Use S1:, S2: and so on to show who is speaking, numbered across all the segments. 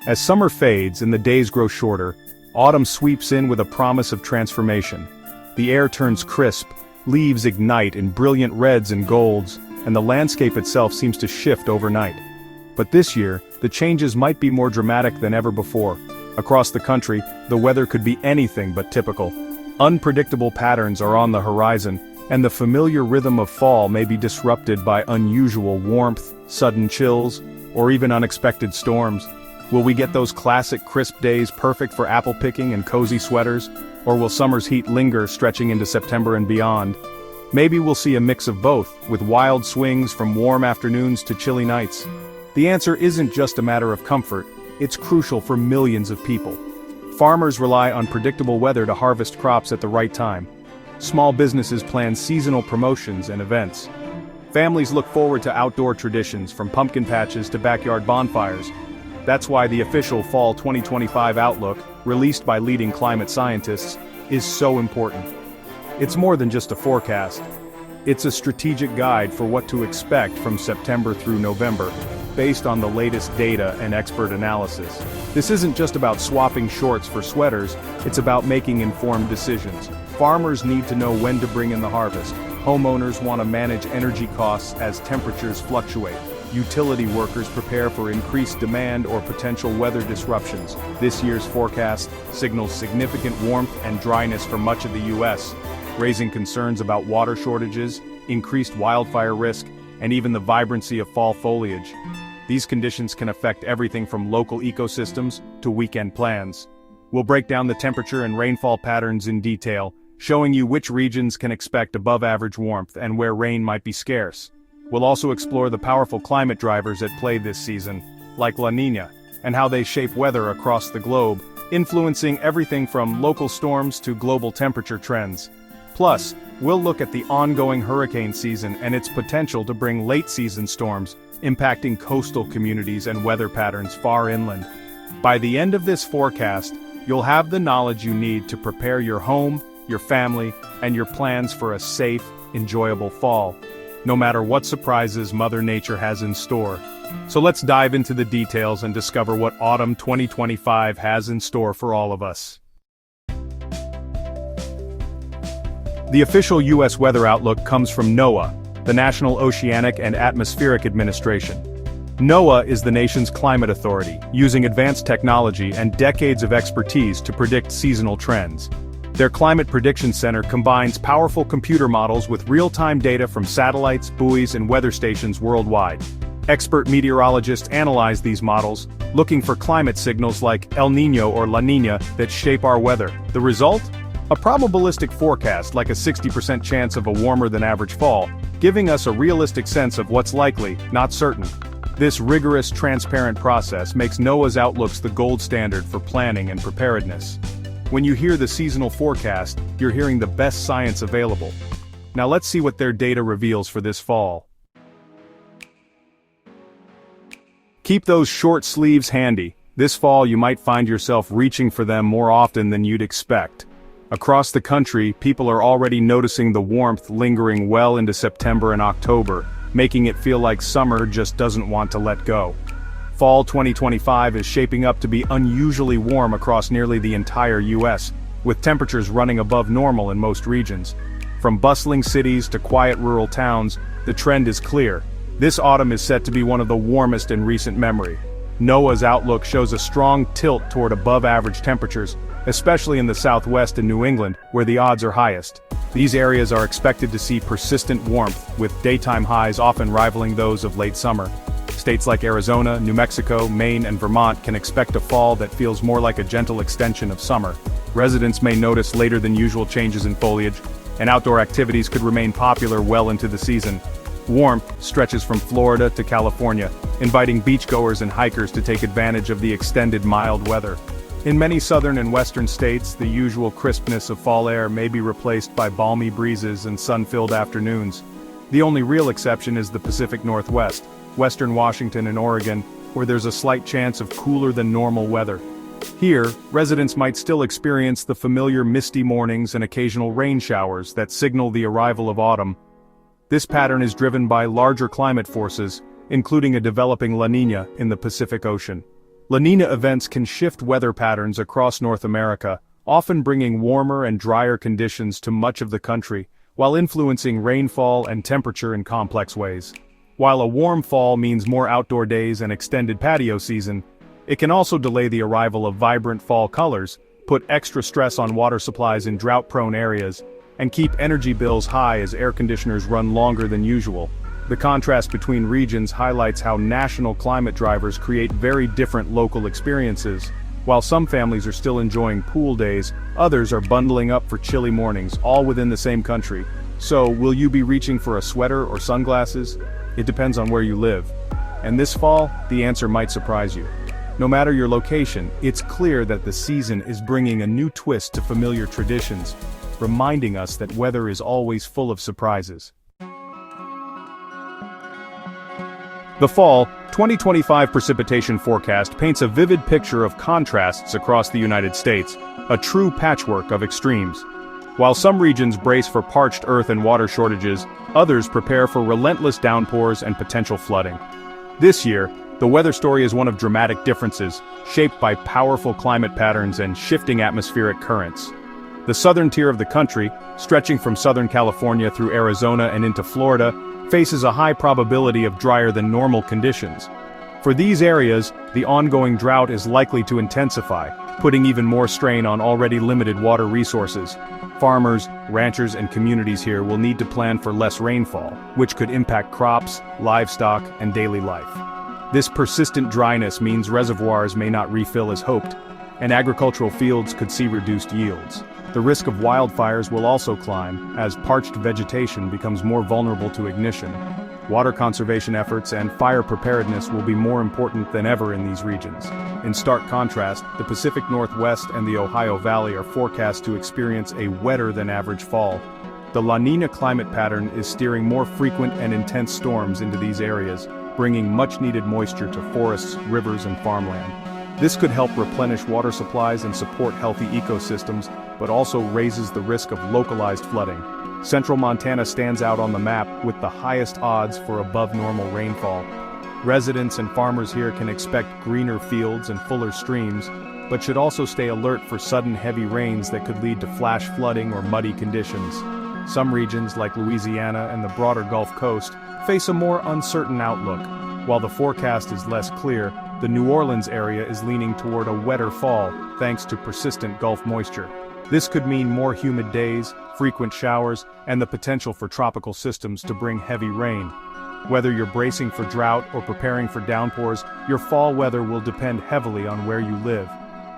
S1: As summer fades and the days grow shorter, autumn sweeps in with a promise of transformation. The air turns crisp, leaves ignite in brilliant reds and golds, and the landscape itself seems to shift overnight. But this year, the changes might be more dramatic than ever before. Across the country, the weather could be anything but typical. Unpredictable patterns are on the horizon, and the familiar rhythm of fall may be disrupted by unusual warmth, sudden chills, or even unexpected storms. Will we get those classic crisp days perfect for apple picking and cozy sweaters, or will summer's heat linger stretching into September and beyond? Maybe we'll see a mix of both, with wild swings from warm afternoons to chilly nights. The answer isn't just a matter of comfort, it's crucial for millions of people. Farmers rely on predictable weather to harvest crops at the right time. Small businesses plan seasonal promotions and events. Families look forward to outdoor traditions from pumpkin patches to backyard bonfires. That's why the official Fall 2025 Outlook, released by leading climate scientists, is so important. It's more than just a forecast. It's a strategic guide for what to expect from September through November, based on the latest data and expert analysis. This isn't just about swapping shorts for sweaters, it's about making informed decisions. Farmers need to know when to bring in the harvest. Homeowners want to manage energy costs as temperatures fluctuate. Utility workers prepare for increased demand or potential weather disruptions. This year's forecast signals significant warmth and dryness for much of the U.S., raising concerns about water shortages, increased wildfire risk, and even the vibrancy of fall foliage. These conditions can affect everything from local ecosystems to weekend plans. We'll break down the temperature and rainfall patterns in detail, showing you which regions can expect above-average warmth and where rain might be scarce. We'll also explore the powerful climate drivers at play this season, like La Niña, and how they shape weather across the globe, influencing everything from local storms to global temperature trends. Plus, we'll look at the ongoing hurricane season and its potential to bring late-season storms, impacting coastal communities and weather patterns far inland. By the end of this forecast, you'll have the knowledge you need to prepare your home, your family, and your plans for a safe, enjoyable fall, no matter what surprises Mother Nature has in store. So let's dive into the details and discover what Autumn 2025 has in store for all of us. The official U.S. weather outlook comes from NOAA, the National Oceanic and Atmospheric Administration. NOAA is the nation's climate authority, using advanced technology and decades of expertise to predict seasonal trends. Their Climate Prediction Center combines powerful computer models with real-time data from satellites, buoys, and weather stations worldwide. Expert meteorologists analyze these models, looking for climate signals like El Niño or La Niña that shape our weather. The result? A probabilistic forecast like a 60% chance of a warmer-than-average fall, giving us a realistic sense of what's likely, not certain. This rigorous, transparent process makes NOAA's outlooks the gold standard for planning and preparedness. When you hear the seasonal forecast, you're hearing the best science available. Now let's see what their data reveals for this fall. Keep those short sleeves handy. This fall you might find yourself reaching for them more often than you'd expect. Across the country, people are already noticing the warmth lingering well into September and October, making it feel like summer just doesn't want to let go. Fall 2025 is shaping up to be unusually warm across nearly the entire U.S., with temperatures running above normal in most regions. From bustling cities to quiet rural towns, the trend is clear. This autumn is set to be one of the warmest in recent memory. NOAA's outlook shows a strong tilt toward above-average temperatures, especially in the Southwest and New England, where the odds are highest. These areas are expected to see persistent warmth, with daytime highs often rivaling those of late summer. States like Arizona, New Mexico, Maine, and Vermont can expect a fall that feels more like a gentle extension of summer. Residents may notice later than usual changes in foliage, and outdoor activities could remain popular well into the season. Warmth stretches from Florida to California, inviting beachgoers and hikers to take advantage of the extended mild weather. In many southern and western states, the usual crispness of fall air may be replaced by balmy breezes and sun-filled afternoons. The only real exception is the Pacific Northwest, western Washington and Oregon, where there's a slight chance of cooler than normal weather. Here, residents might still experience the familiar misty mornings and occasional rain showers that signal the arrival of autumn. This pattern is driven by larger climate forces, including a developing La Niña in the Pacific Ocean. La Niña events can shift weather patterns across North America, often bringing warmer and drier conditions to much of the country, while influencing rainfall and temperature in complex ways. While a warm fall means more outdoor days and extended patio season, it can also delay the arrival of vibrant fall colors, put extra stress on water supplies in drought-prone areas, and keep energy bills high as air conditioners run longer than usual. The contrast between regions highlights how national climate drivers create very different local experiences. While some families are still enjoying pool days, others are bundling up for chilly mornings, all within the same country. So, will you be reaching for a sweater or sunglasses? It depends on where you live. And this fall, the answer might surprise you. No matter your location, it's clear that the season is bringing a new twist to familiar traditions, reminding us that weather is always full of surprises. The fall 2025 precipitation forecast paints a vivid picture of contrasts across the United States, a true patchwork of extremes. While some regions brace for parched earth and water shortages, others prepare for relentless downpours and potential flooding. This year, the weather story is one of dramatic differences, shaped by powerful climate patterns and shifting atmospheric currents. The southern tier of the country, stretching from Southern California through Arizona and into Florida, faces a high probability of drier than normal conditions. For these areas, the ongoing drought is likely to intensify, putting even more strain on already limited water resources. Farmers, ranchers, and communities here will need to plan for less rainfall, which could impact crops, livestock, and daily life. This persistent dryness means reservoirs may not refill as hoped, and agricultural fields could see reduced yields. The risk of wildfires will also climb, as parched vegetation becomes more vulnerable to ignition. Water conservation efforts and fire preparedness will be more important than ever in these regions. In stark contrast, the Pacific Northwest and the Ohio Valley are forecast to experience a wetter-than-average fall. The La Niña climate pattern is steering more frequent and intense storms into these areas, bringing much-needed moisture to forests, rivers, and farmland. This could help replenish water supplies and support healthy ecosystems, but also raises the risk of localized flooding. Central Montana stands out on the map with the highest odds for above-normal rainfall. Residents and farmers here can expect greener fields and fuller streams, but should also stay alert for sudden heavy rains that could lead to flash flooding or muddy conditions. Some regions, like Louisiana and the broader Gulf Coast, face a more uncertain outlook. While the forecast is less clear, the New Orleans area is leaning toward a wetter fall, thanks to persistent Gulf moisture. This could mean more humid days, frequent showers, and the potential for tropical systems to bring heavy rain. Whether you're bracing for drought or preparing for downpours, your fall weather will depend heavily on where you live.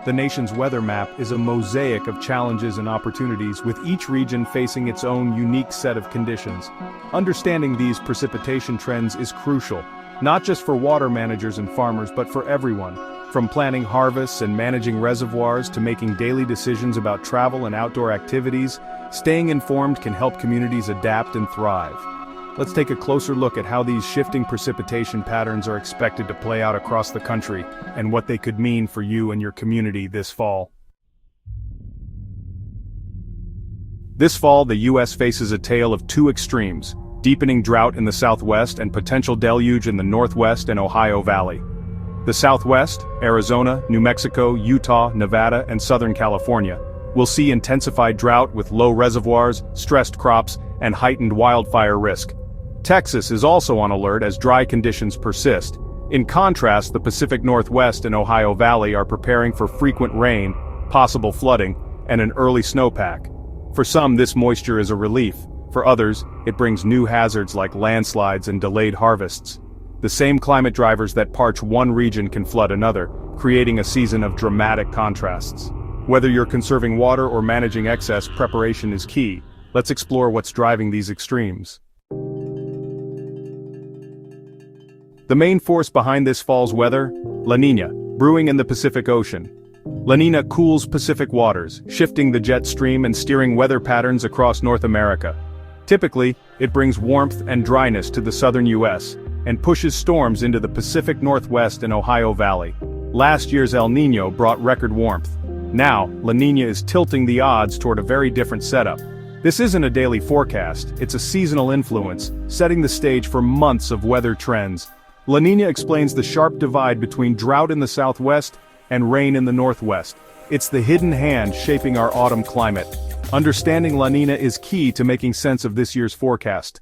S1: The nation's weather map is a mosaic of challenges and opportunities, with each region facing its own unique set of conditions. Understanding these precipitation trends is crucial, not just for water managers and farmers but for everyone. From planning harvests and managing reservoirs to making daily decisions about travel and outdoor activities, staying informed can help communities adapt and thrive. Let's take a closer look at how these shifting precipitation patterns are expected to play out across the country, and what they could mean for you and your community this fall. This fall, the U.S. faces a tale of two extremes: deepening drought in the southwest and potential deluge in the northwest and Ohio Valley. The Southwest, Arizona, New Mexico, Utah, Nevada, and Southern California, will see intensified drought with low reservoirs, stressed crops, and heightened wildfire risk. Texas is also on alert as dry conditions persist. In contrast, the Pacific Northwest and Ohio Valley are preparing for frequent rain, possible flooding, and an early snowpack. For some, this moisture is a relief. For others, it brings new hazards like landslides and delayed harvests. The same climate drivers that parch one region can flood another, creating a season of dramatic contrasts. Whether you're conserving water or managing excess, preparation is key. Let's explore what's driving these extremes. The main force behind this fall's weather? La Niña, brewing in the Pacific Ocean. La Niña cools Pacific waters, shifting the jet stream and steering weather patterns across North America. Typically, it brings warmth and dryness to the southern U.S., and pushes storms into the Pacific Northwest and Ohio Valley. Last year's El Niño brought record warmth. Now, La Niña is tilting the odds toward a very different setup. This isn't a daily forecast, it's a seasonal influence, setting the stage for months of weather trends. La Niña explains the sharp divide between drought in the southwest and rain in the northwest. It's the hidden hand shaping our autumn climate. Understanding La Niña is key to making sense of this year's forecast.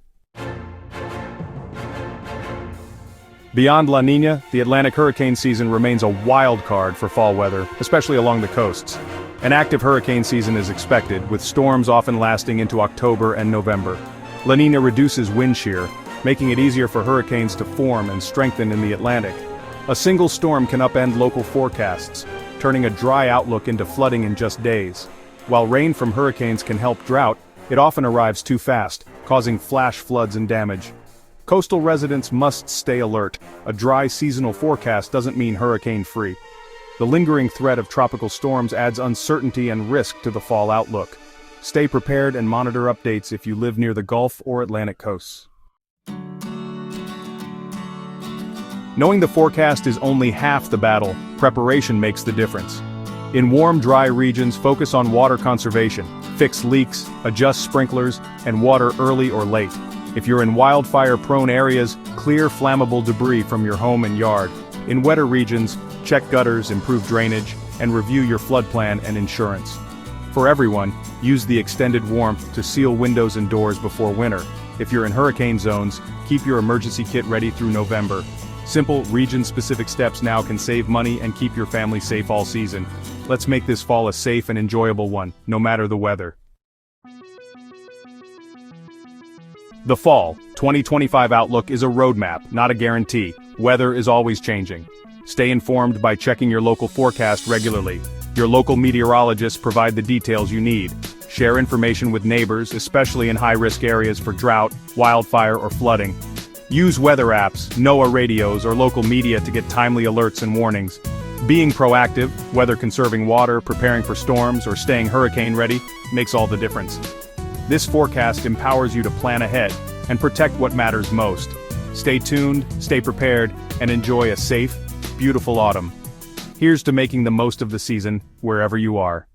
S1: Beyond La Niña, the Atlantic hurricane season remains a wild card for fall weather, especially along the coasts. An active hurricane season is expected, with storms often lasting into October and November. La Niña reduces wind shear, making it easier for hurricanes to form and strengthen in the Atlantic. A single storm can upend local forecasts, turning a dry outlook into flooding in just days. While rain from hurricanes can help drought, it often arrives too fast, causing flash floods and damage. Coastal residents must stay alert. A dry seasonal forecast doesn't mean hurricane-free. The lingering threat of tropical storms adds uncertainty and risk to the fall outlook. Stay prepared and monitor updates if you live near the Gulf or Atlantic coasts. Knowing the forecast is only half the battle. Preparation makes the difference. In warm, dry regions, focus on water conservation. Fix leaks, adjust sprinklers, and water early or late. If you're in wildfire-prone areas, clear flammable debris from your home and yard. In wetter regions, check gutters, improve drainage, and review your flood plan and insurance. For everyone, use the extended warmth to seal windows and doors before winter. If you're in hurricane zones, keep your emergency kit ready through November. Simple, region-specific steps now can save money and keep your family safe all season. Let's make this fall a safe and enjoyable one, no matter the weather. The Fall 2025 outlook is a roadmap, not a guarantee. Weather is always changing. Stay informed by checking your local forecast regularly. Your local meteorologists provide the details you need. Share information with neighbors, especially in high-risk areas for drought, wildfire, or flooding. Use weather apps, NOAA radios, or local media to get timely alerts and warnings. Being proactive, whether conserving water, preparing for storms, or staying hurricane-ready, makes all the difference. This forecast empowers you to plan ahead and protect what matters most. Stay tuned, stay prepared, and enjoy a safe, beautiful autumn. Here's to making the most of the season, wherever you are.